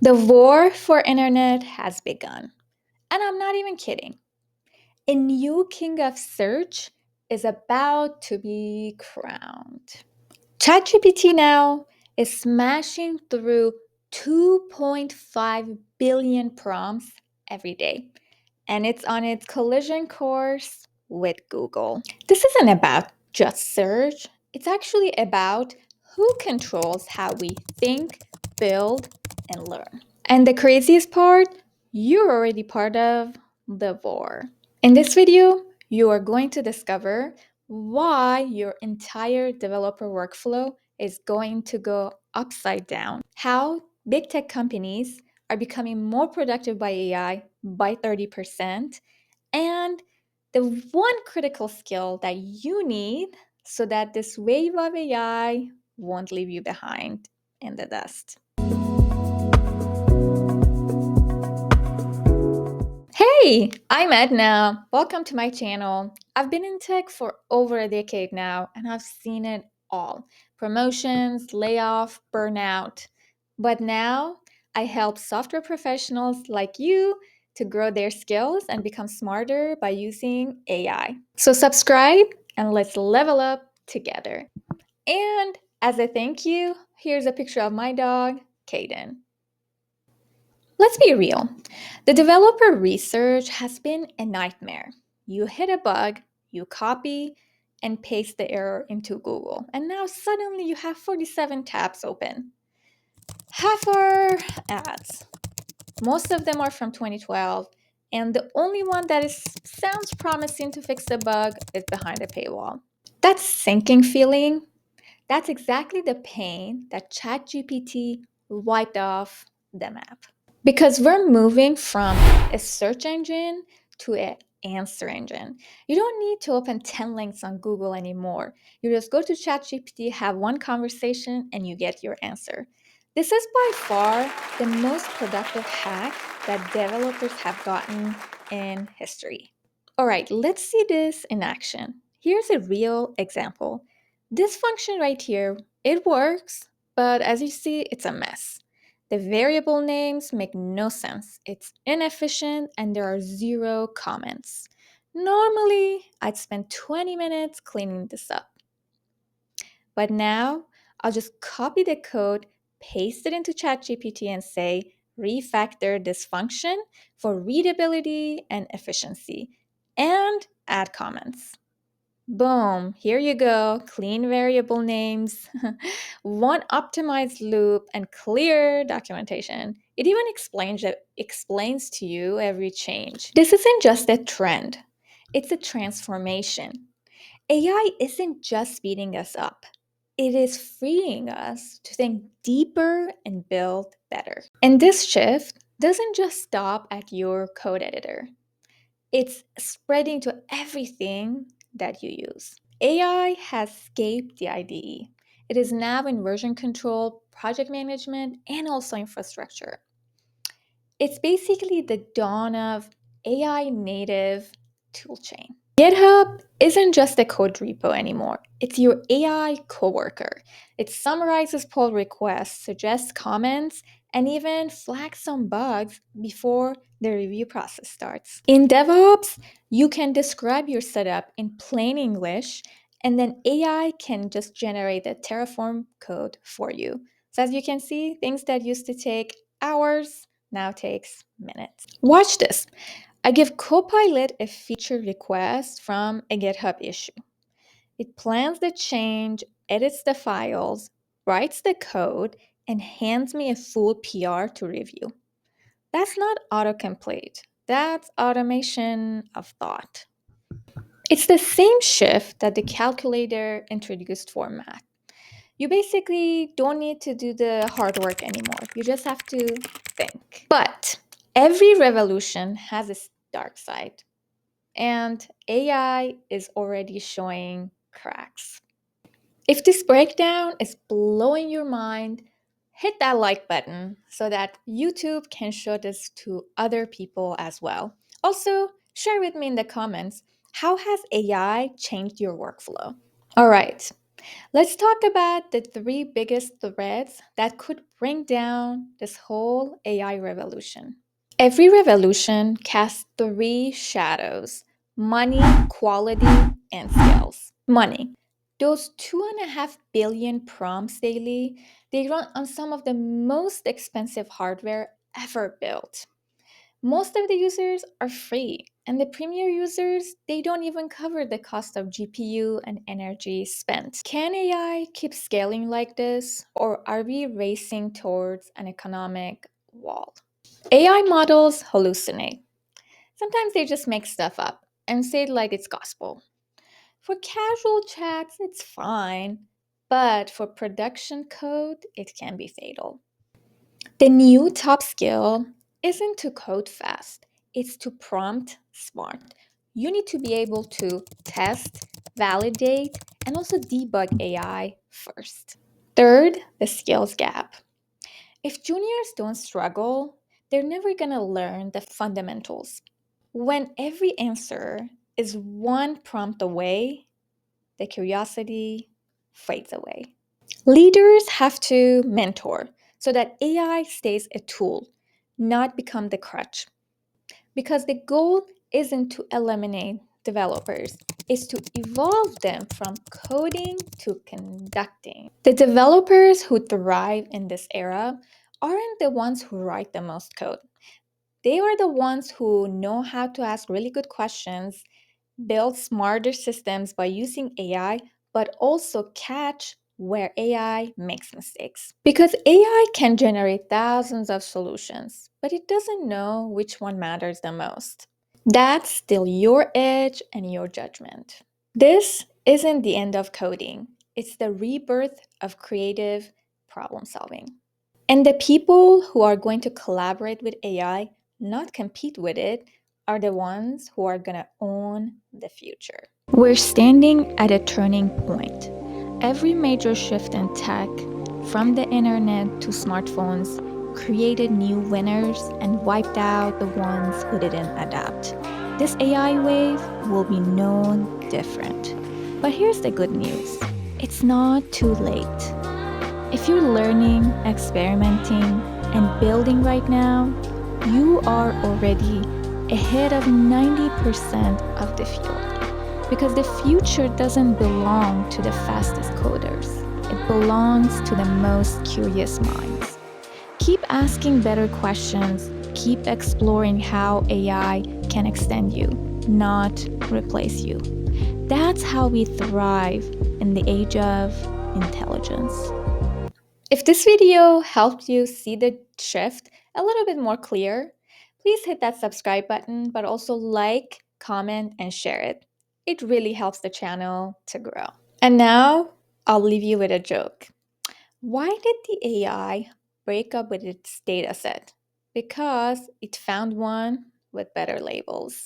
The war for internet has begun. And I'm not even kidding. A new king of search is about to be crowned. ChatGPT now is smashing through 2.5 billion prompts every day, and it's on its collision course with Google. This isn't about just search, it's actually about who controls how we think, build, and learn. And the craziest part, you're already part of the war. In this video, you are going to discover why your entire developer workflow is going to go upside down, how big tech companies are becoming more productive by AI by 30%, and the one critical skill that you need so that this wave of AI won't leave you behind in the dust. Hey, I'm Edna. Welcome to my channel. I've been in tech for over a decade now and I've seen it all: promotions, layoff, burnout. But now I help software professionals like you to grow their skills and become smarter by using AI. So, subscribe and let's level up together. And as a thank you, here's a picture of my dog, Kaden. Let's be real. The developer research has been a nightmare. You hit a bug, you copy and paste the error into Google, and now suddenly you have 47 tabs open. Half are ads. Most of them are from 2012, and the only one that sounds promising to fix the bug is behind a paywall. That sinking feeling, that's exactly the pain that ChatGPT wiped off the map. Because we're moving from a search engine to an answer engine. You don't need to open 10 links on Google anymore. You just go to ChatGPT, have one conversation, and you get your answer. This is by far the most productive hack that developers have gotten in history. All right, let's see this in action. Here's a real example. This function right here, it works, but as you see, it's a mess. The variable names make no sense. It's inefficient and there are zero comments. Normally, I'd spend 20 minutes cleaning this up. But now, I'll just copy the code, paste it into ChatGPT and say, refactor this function for readability and efficiency, and add comments. Boom, here you go. Clean variable names, one optimized loop, and clear documentation. It even explains to you every change. This isn't just a trend, it's a transformation. AI isn't just speeding us up, it is freeing us to think deeper and build better. And this shift doesn't just stop at your code editor. It's spreading to everything that you use. AI has escaped the IDE. It is now in version control, project management, and also infrastructure. It's basically the dawn of AI native toolchain. GitHub isn't just a code repo anymore. It's your AI coworker. It summarizes pull requests, suggests comments, and even flags some bugs before the review process starts. In DevOps, you can describe your setup in plain English, and then AI can just generate the Terraform code for you. So as you can see, things that used to take hours now takes minutes. Watch this. I give Copilot a feature request from a GitHub issue. It plans the change, edits the files, writes the code, and hands me a full PR to review. That's not autocomplete. That's automation of thought. It's the same shift that the calculator introduced for math. You basically don't need to do the hard work anymore. You just have to think. But every revolution has its dark side, and AI is already showing cracks. If this breakdown is blowing your mind, hit that like button so that YouTube can show this to other people as well. Also, share with me in the comments, how has AI changed your workflow? All right, Let's talk about the three biggest threats that could bring down this whole AI revolution. Every revolution casts three shadows: money, quality, and skills. Money. Those 2.5 billion prompts daily, they run on some of the most expensive hardware ever built. Most of the users are free, and the premier users, they don't even cover the cost of GPU and energy spent. Can AI keep scaling like this, or are we racing towards an economic wall? AI models hallucinate. Sometimes they just make stuff up and say it like it's gospel. For casual chats, it's fine, but for production code, it can be fatal. The new top skill isn't to code fast, it's to prompt smart. You need to be able to test, validate, and also debug AI first. Third, the skills gap. If juniors don't struggle, they're never gonna learn the fundamentals. When every answer is one prompt away, the curiosity fades away. Leaders have to mentor so that AI stays a tool, not become the crutch. Because the goal isn't to eliminate developers, it's to evolve them from coding to conducting. The developers who thrive in this era aren't the ones who write the most code. They are the ones who know how to ask really good questions, build smarter systems by using AI, but also catch where AI makes mistakes. Because AI can generate thousands of solutions, but it doesn't know which one matters the most. That's still your edge and your judgment. This isn't the end of coding, it's the rebirth of creative problem solving. And the people who are going to collaborate with AI, not compete with it, are the ones who are going to own the future. We're standing at a turning point. Every major shift in tech, from the internet to smartphones, created new winners and wiped out the ones who didn't adapt. This AI wave will be known different. But here's the good news: it's not too late. If you're learning, experimenting, and building right now, you are already ahead of 90% of the field. Because the future doesn't belong to the fastest coders, it belongs to the most curious minds. Keep asking better questions, keep exploring how AI can extend you, not replace you. That's how we thrive in the age of intelligence. If this video helped you see the shift a little bit more clear, please hit that subscribe button, but also like, comment, and share it. It really helps the channel to grow. And now I'll leave you with a joke. Why did the AI break up with its data set? Because it found one with better labels.